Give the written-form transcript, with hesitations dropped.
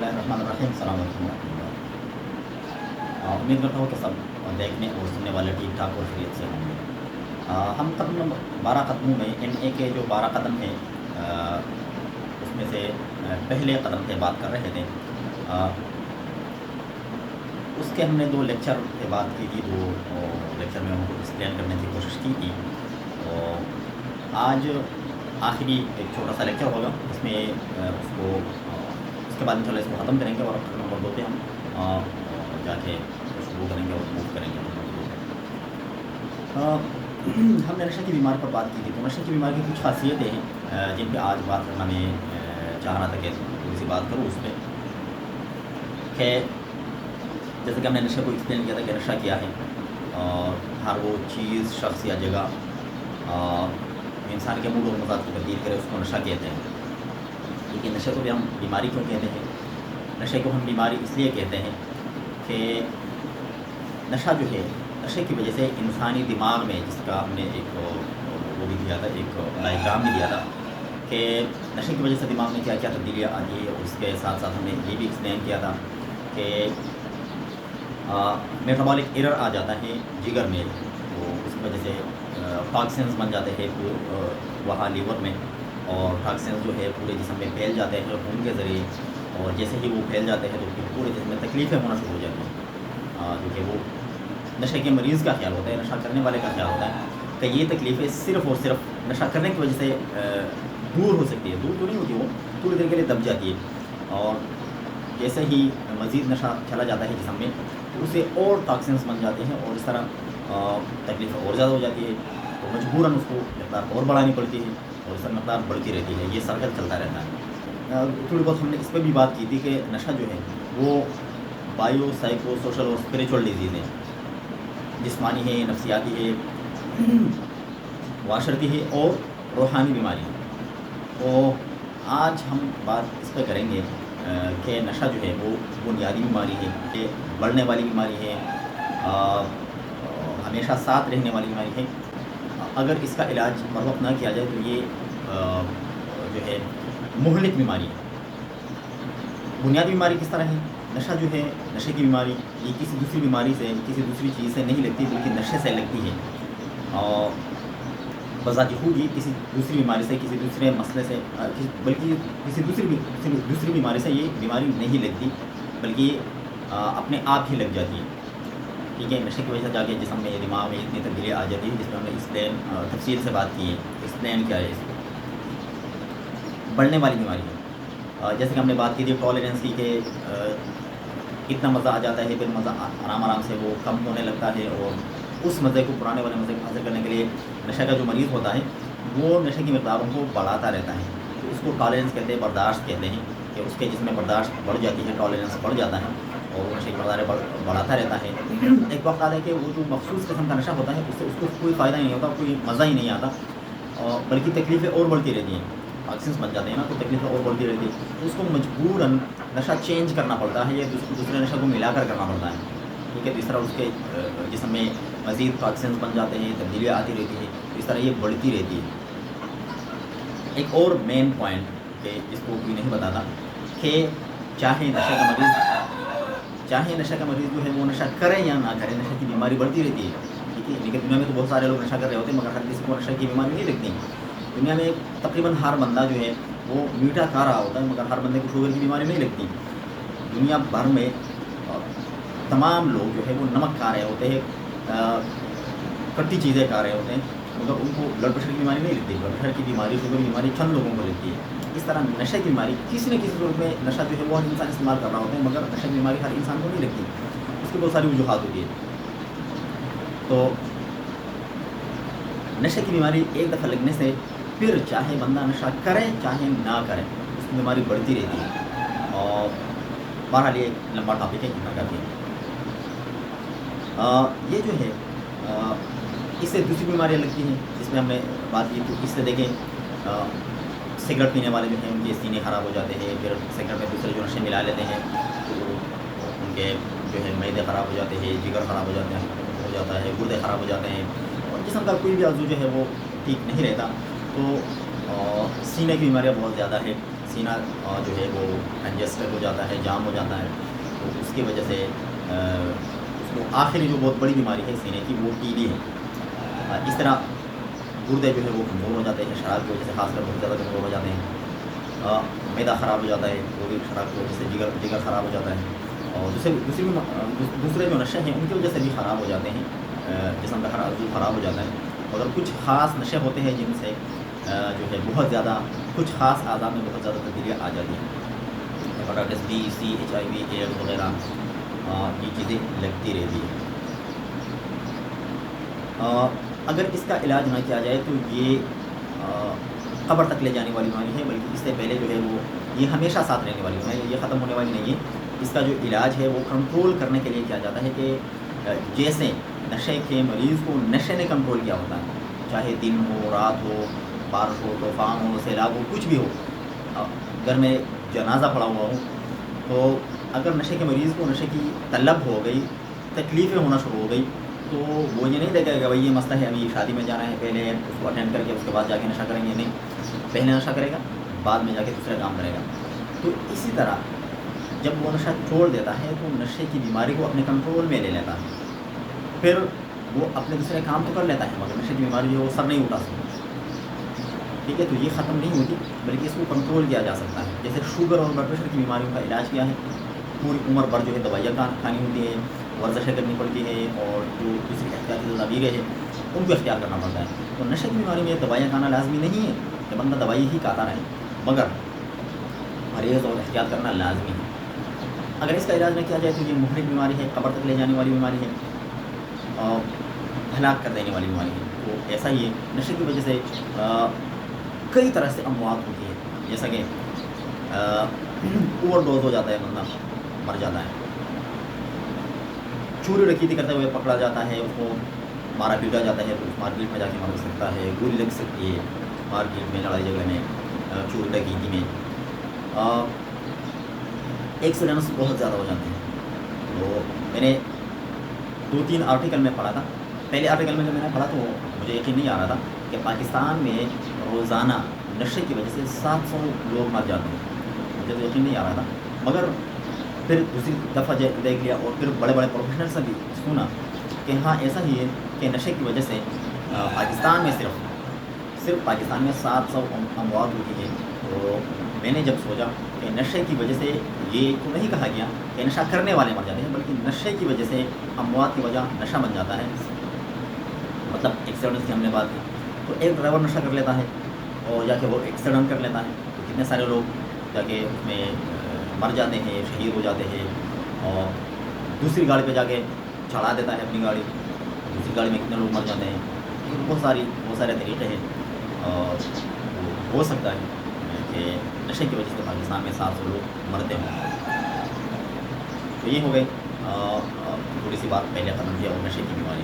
बिस्मिल्लाहिर्रहमानिर्रहीम, अस्सलाम वालेकुम रहमतुल्लाह। उम्मीद करता हूँ कि सब देखने और सुनने वाले ठीक ठाक और खैरियत से होंगे। हम कदम नंबर 12 कदमों में NA के जो 12 कदम हैं, उसमें से पहले कदम पे बात कर रहे थे। उसके हमने 2 लेक्चर पे बात की थी, 2 लेक्चर में उनको एक्सप्लेन करने की कोशिश की थी। और आज आखिरी एक छोटा सा लेक्चर होगा, इसमें उसके बाद इंशाल्लाह इसको ख़त्म करेंगे और नंबर 2 पे हम जाके शुरू करेंगे और मूव करेंगे। हमने नशे की बीमारी पर बात की थी। तो नशे की बीमारी की कुछ खासियतें हैं जिन पे आज बात करना मैं चाह रहा था कि थोड़ी सी बात करूँ उस पर। कि जैसे कि हमने नशे को एक्सप्लेन किया था कि नशा क्या है, और हर वो चीज़, शख्स या जगह इंसान के मूड और मजाज को तब्दील करे उसको नशा कहते हैं। लेकिन नशे को भी हम बीमारी क्यों कहते हैं? नशे को हम बीमारी इसलिए कहते हैं कि नशा जो है, नशे की वजह से इंसानी दिमाग में, जिसका हमने एक वो भी दिया था, एक डायग्राम भी दिया था कि नशे की वजह से दिमाग में क्या क्या तब्दीलियाँ आती है। उसके साथ साथ हमने ये भी एक्सप्लेन किया था कि मेटाबॉलिक एरर आ जाता है जिगर में, तो उसकी वजह से टॉक्सिन्स बन जाते हैं वहाँ लीवर में, और टॉक्सिन्स जो है पूरे जिस्म में फैल जाते हैं खून के ज़रिए, और जैसे ही वो फैल जाते हैं तो फिर पूरे जिस्म में तकलीफ़ें होना शुरू हो जाती हैं। क्योंकि वो नशे के मरीज़ का ख्याल होता है, नशा करने वाले का ख्याल होता है कि ये तकलीफ़ें सिर्फ़ और सिर्फ नशा करने की वजह से दूर हो सकती है। दूर तो नहीं होती, वो थोड़ी देर के लिए दब जाती है, और जैसे ही मज़ीद नशा चला जाता है जिस्म में तो उससे और टॉक्सिन्स बन जाते हैं, और इस तरह तकलीफ़ और ज़्यादा हो जाती है। तो मजबूरन उसको मकदार और बढ़ानी पड़ती है, और इस मकदार बढ़ती रहती है। ये सर्कल चलता रहता है। थोड़ी बहुत हमने इस पर भी बात की थी कि नशा जो है वो बायो, साइको, सोशल और स्पिरिचुअल डिजीज़ है। जिस्मानी है, नफ्सियाती है, वाशरती है और रूहानी बीमारी है। तो आज हम बात इस पर करेंगे कि नशा जो है वो बुनियादी बीमारी है, ये बढ़ने वाली बीमारी है, हमेशा साथ रहने वाली बीमारी है। अगर इसका इलाज बर वक्त ना किया जाए तो ये जो है मुहलिक बीमारी है। बुनियादी बीमारी किस तरह है? नशा जो है, नशे की बीमारी, ये किसी दूसरी बीमारी से, किसी दूसरी चीज़ से नहीं लगती, बल्कि नशे से लगती है। और बज़ाती खुद ही किसी दूसरी बीमारी से, किसी दूसरे मसले से, बल्कि किसी दूसरी बीमारी से ये बीमारी नहीं लगती, बल्कि अपने आप ही लग जाती है। ठीक है, नशे की वजह से जाके जिस्म में, दिमाग में इतनी तब्दीलियाँ आ जाती है, जिसमें हमने एक्सप्लेन तफसील से बात की है। एक्सप्लेन क्या है इसको? बढ़ने वाली बीमारी है। जैसे कि हमने बात की थी टॉलरेंस की, कि कितना मज़ा आ जाता है, फिर मज़ा आराम से वो कम होने लगता है, और उस मज़े को, पुराने वाले मज़े को हासिल करने के लिए नशे का जो मरीज़ होता है वो नशे की मकदारों को बढ़ाता रहता है। तो इसको टॉलरेंस कहते हैं, बर्दाश्त कहते हैं, कि उसके जिसमें बर्दाश्त बढ़ जाती है, टॉलरेंस बढ़ जाता है, और वो नशे की मकदारें बढ़ाता रहता है। एक वक्त आता है कि वो जो मखसूस किस्म का नशा होता है उससे उसको कोई फ़ायदा नहीं होता, कोई मज़ा ही नहीं आता, बल्कि तकलीफ़ें और बढ़ती रहती हैं। टॉक्सिन्स बन जाते हैं ना, तो तकलीफ़ें और बढ़ती रहती है। तो उसको मजबूरन नशा चेंज करना पड़ता है, या दूसरे नशा को मिलाकर करना पड़ता है। ठीक है, तो इस तरह उसके जिस्म में मज़ीद टॉक्सिन्स बन जाते हैं, तब्दीलियाँ आती रहती है, तो इस तरह ये बढ़ती रहती है। एक और मेन पॉइंट कि इसको कोई नहीं बताता कि चाहे नशे का मरीज़ जो है वो नशा करे या ना करे, नशे की बीमारी बढ़ती रहती है। ठीक है, लेकिन दुनिया में तो बहुत सारे लोग नशा कर रहे होते हैं, मगर हर किसी को नशे की बीमारी नहीं लगती। दुनिया में तकरीबन हर बंदा जो है वो मीठा खा रहा होता है, मगर हर बंदे को शुगर की बीमारी नहीं लगती। दुनिया भर में तमाम लोग जो है वो नमक खा रहे होते हैं, खट्टी चीज़ें खा रहे होते हैं, मगर उनको ब्लड प्रेशर की बीमारी नहीं लगती। ब्लड प्रेशर की बीमारी, शुगर की बीमारी चंद लोगों को लगती है। इस तरह नशे की बीमारी किसी न किसी रूप में नशा जो है वो हर इंसान इस्तेमाल कर रहा होता है, मगर नशे की बीमारी हर इंसान को नहीं लगती। उसकी बहुत सारी वजूहात होती है। तो नशे की बीमारी एक दफ़ा लगने से फिर चाहे बंदा नशा करे चाहे ना करे, उसकी बीमारी बढ़ती रहती है। और बहरहाल ये एक लंबा टॉपिक है, इतना काफ़ी है। ये जो है इससे दूसरी बीमारियाँ लगती हैं, जिसमें हमने बात की। तो इससे देखें, सिगरेट पीने वाले जो हैं उनके सीने ख़राब हो जाते हैं, फिर सिगरेट में दूसरे जो नशे मिला लेते हैं तो उनके जो है मैदे ख़राब हो जाते हैं, जिगर ख़राब हो जाता है, गुर्दे ख़राब हो जाते हैं, और जिस्म का कोई भी आज़ू जो है वो ठीक नहीं रहता। तो सीने की बीमारियाँ बहुत ज़्यादा है। سینہ جو ہے وہ کنجسٹڈ ہو جاتا ہے، جام ہو جاتا ہے، تو اس کی وجہ سے اس کو آخری جو بہت بڑی بیماری ہے سینے کی وہ ٹی بی ہے۔ اس طرح گردے جو ہے وہ کمزور ہو جاتے ہیں، شراب کی وجہ سے خاص کر بہت زیادہ کمزور ہو جاتے ہیں، معدہ خراب ہو جاتا ہے، وہ بھی شراب کی وجہ سے جگر خراب ہو جاتا ہے، اور دوسرے جو نشے ہیں ان کی وجہ سے بھی خراب ہو جاتے ہیں، جسم کا ہر عضو خراب ہو جاتا ہے۔ اور کچھ خاص نشے ہوتے ہیں جن سے جو ہے بہت زیادہ کچھ خاص اعضاء میں بہت زیادہ تبدیلیاں آ جاتی ہیں، hepatitis B, C, HIV AIDS وغیرہ یہ چیزیں لگتی رہتی ہیں۔ اگر اس کا علاج نہ کیا جائے تو یہ قبر تک لے جانے والی بیماری ہے، بلکہ اس سے پہلے جو ہے وہ یہ ہمیشہ ساتھ رہنے والی بیماری ہے، یہ ختم ہونے والی نہیں ہے۔ اس کا جو علاج ہے وہ کنٹرول کرنے کے لیے کیا جاتا ہے کہ جیسے نشے کے مریض کو نشے نے کنٹرول کیا ہوتا ہے، چاہے دن ہو، رات ہو، بارش ہو، طوفان ہو، سیلاب ہو، کچھ بھی ہو، گھر میں جنازہ پڑا ہوا ہو، تو اگر نشے کے مریض کو نشے کی طلب ہو گئی، تکلیفیں ہونا شروع ہو گئی، تو وہ یہ نہیں دیکھے گا بھائی یہ مسئلہ ہے، ابھی شادی میں جانا ہے، پہلے اس کو اٹینڈ کر کے اس کے بعد جا کے نشہ کریں گے، نہیں، پہلے نشہ کرے گا، بعد میں جا کے دوسرا کام کرے گا۔ تو اسی طرح جب وہ نشہ چھوڑ دیتا ہے تو نشے کی بیماری کو اپنے کنٹرول میں لے لیتا ہے، پھر وہ اپنے دوسرے کام تو کر لیتا ہے مگر نشے کی بیماری جو وہ سر نہیں اٹھا سکتا، ٹھیک ہے۔ تو یہ ختم نہیں ہوتی بلکہ اس کو کنٹرول کیا جا سکتا ہے۔ جیسے شوگر اور بلڈ پریشر کی بیماریوں کا علاج کیا ہے، پوری عمر بھر جو ہے دوائیاں کھانی ہوتی ہے، ورزشیں کرنی پڑتی ہے، اور جو دوسری احتیاطی تدابیریں ہیں ان کو اختیار کرنا پڑتا ہے۔ تو نشے کی بیماری میں دوائیاں کھانا لازمی نہیں ہے کہ بندہ دوائی ہی کھاتا رہے، مگر پرہیز اور احتیاط کرنا لازمی ہے۔ اگر اس کا علاج نہ کیا جائے تو یہ مہلک بیماری ہے، قبر تک لے جانے والی بیماری ہے، اور ہلاک کر دینے والی بیماری ہے۔ تو ایسا ہی ہے، نشے کی وجہ سے کئی طرح سے اموات ہوتی ہے، جیسا کہ اوور ڈوز ہو جاتا ہے، بندہ مر جاتا ہے، چوری ڈکیتی کرتے ہوئے پکڑا جاتا ہے، اس کو مارا پیٹا جاتا ہے تو اس مارکیٹ میں جا کے مر سکتا ہے، گولی لگ سکتی ہے مارکیٹ میں، لڑائی جھگڑے میں، چوری ڈکیتی میں، ایکسیڈنٹس بہت زیادہ ہو جاتے ہیں۔ تو میں نے 2-3 آرٹیکل میں پڑھا تھا، پہلے آرٹیکل میں جب میں نے پڑھا تو مجھے یقین نہیں آ رہا تھا کہ پاکستان میں روزانہ نشے کی وجہ سے 700 لوگ مر جاتے ہیں، مجھے تو یقین نہیں آ رہا تھا، مگر پھر دوسری دفعہ دیکھ لیا اور پھر بڑے بڑے پروفیشنل سے بھی سنا کہ ہاں ایسا ہی ہے کہ نشے کی وجہ سے پاکستان میں صرف پاکستان میں 700 اموات ہوتی ہے۔ تو میں نے جب سوچا کہ نشے کی وجہ سے یہ تو نہیں کہا گیا کہ نشہ کرنے والے مر جاتے ہیں، بلکہ نشے کی وجہ سے اموات کی وجہ نشہ بن جاتا ہے، مطلب ایکسیڈنٹ کی ہم نے بات کی، تو ایک ڈرائیور نشہ کر لیتا ہے اور جا کے وہ ایکسیڈنٹ کر لیتا ہے، تو کتنے سارے لوگ جا کے اس میں مر جاتے ہیں، شہید ہو جاتے ہیں، اور دوسری گاڑی پہ جا کے چڑھا دیتا ہے اپنی گاڑی، دوسری گاڑی میں کتنے لوگ مر جاتے ہیں۔ بہت سارے طریقے ہیں، اور ہو سکتا ہے کہ نشے کی وجہ سے پاکستان میں 700 لوگ مرتے ہوں۔ تو یہ ہو گئی تھوڑی سی بات پہلے ختم کیا اور نشے کی بیماری۔